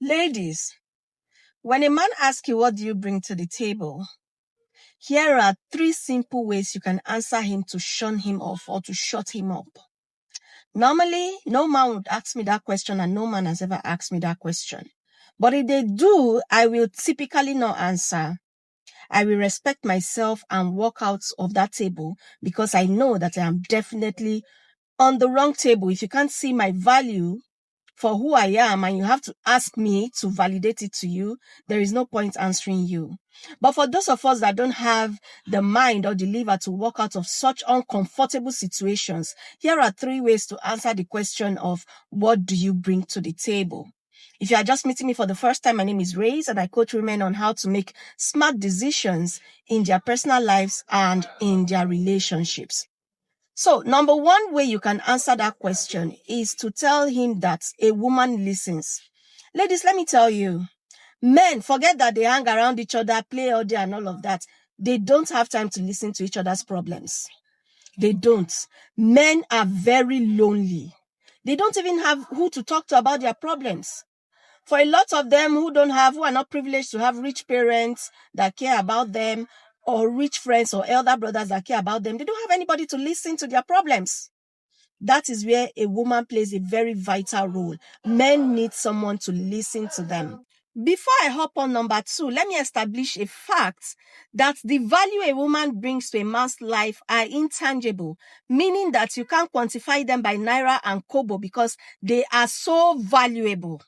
Ladies, when a man asks you what do you bring to the table, here are 3 simple ways you can answer him to shun him off or to shut him up. Normally, no man would ask me that question, and no man has ever asked me that question. But if they do, I will typically not answer. I will respect myself and walk out of that table because I know that I am definitely on the wrong table. If you can't see my value for who I am and you have to ask me to validate it to you, there is no point answering you. But for those of us that don't have the mind or the liver to walk out of such uncomfortable situations, here are 3 ways to answer the question of what do you bring to the table. If you are just meeting me for the first time, my name is Rayz and I coach women on how to make smart decisions in their personal lives and in their relationships. So, number 1 way you can answer that question is to tell him that a woman listens. Ladies, let me tell you, men, forget that they hang around each other, play all day and all of that. They don't have time to listen to each other's problems. They don't. Men are very lonely. They don't even have who to talk to about their problems. For a lot of them who are not privileged to have rich parents that care about them, or rich friends or elder brothers that care about them, they don't have anybody to listen to their problems. That is where a woman plays a very vital role. Men need someone to listen to them. Before I hop on number 2, let me establish a fact that the value a woman brings to a man's life are intangible, meaning that you can't quantify them by naira and kobo because they are so valuable.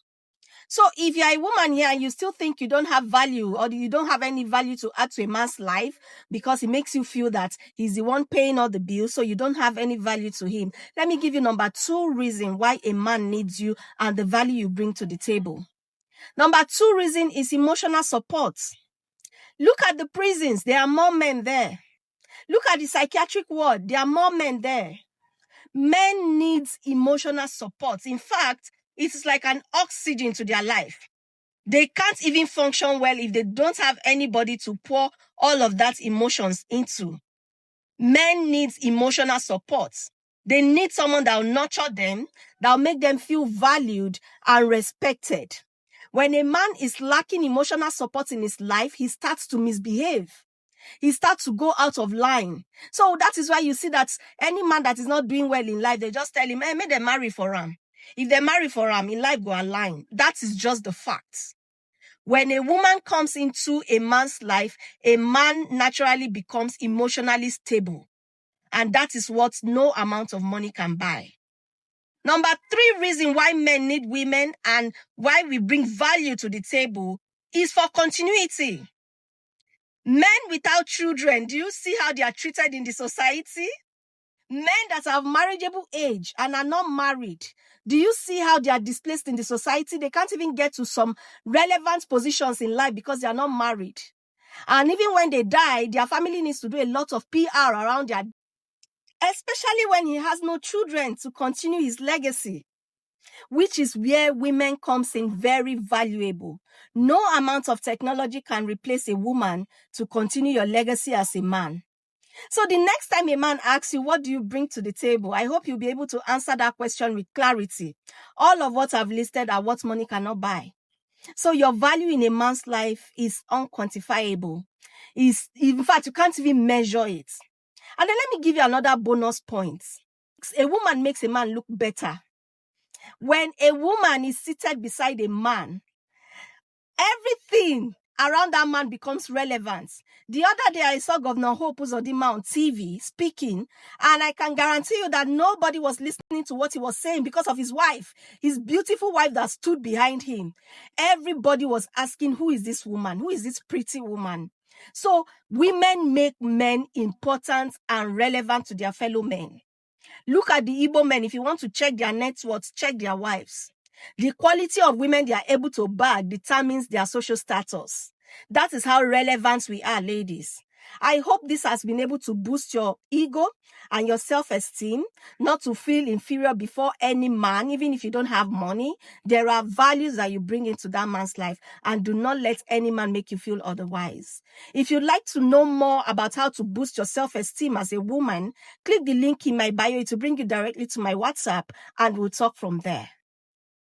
So if you're a woman here and you still think you don't have value or you don't have any value to add to a man's life because it makes you feel that he's the one paying all the bills, so you don't have any value to him, let me give you number 2 reason why a man needs you and the value you bring to the table. Number 2 reason is emotional support. Look at the prisons. There are more men there. Look at the psychiatric ward. There are more men there. Men need emotional support. In fact, it's like an oxygen to their life. They can't even function well if they don't have anybody to pour all of that emotions into. Men need emotional support. They need someone that will nurture them, that will make them feel valued and respected. When a man is lacking emotional support in his life, he starts to misbehave. He starts to go out of line. So that is why you see that any man that is not doing well in life, they just tell him, hey, may they marry for him. If they marry for him, in life go align. That is just the fact. When a woman comes into a man's life, a man naturally becomes emotionally stable. And that is what no amount of money can buy. Number 3 reason why men need women and why we bring value to the table is for continuity. Men without children, do you see how they are treated in the society? Men that have marriageable age and are not married, do you see how they are displaced in the society? They can't even get to some relevant positions in life because they are not married. And even when they die, their family needs to do a lot of PR around their, especially when he has no children to continue his legacy, which is where women comes in very valuable. No amount of technology can replace a woman to continue your legacy as a man. So the next time a man asks you, what do you bring to the table? I hope you'll be able to answer that question with clarity. All of what I've listed are what money cannot buy. So your value in a man's life is unquantifiable. In fact, you can't even measure it. And then let me give you another bonus point. A woman makes a man look better. When a woman is seated beside a man, everything around that man becomes relevant. The other day, I saw Governor Hope Uzodinma on TV speaking, and I can guarantee you that nobody was listening to what he was saying because of his wife, his beautiful wife that stood behind him. Everybody was asking, who is this woman? Who is this pretty woman? So women make men important and relevant to their fellow men. Look at the Igbo men. If you want to check their net worth, check their wives. The quality of women they are able to bag determines their social status. That is how relevant we are, ladies. I hope this has been able to boost your ego and your self-esteem, not to feel inferior before any man, even if you don't have money. There are values that you bring into that man's life, and do not let any man make you feel otherwise. If you'd like to know more about how to boost your self-esteem as a woman, click the link in my bio to bring you directly to my WhatsApp, and we'll talk from there.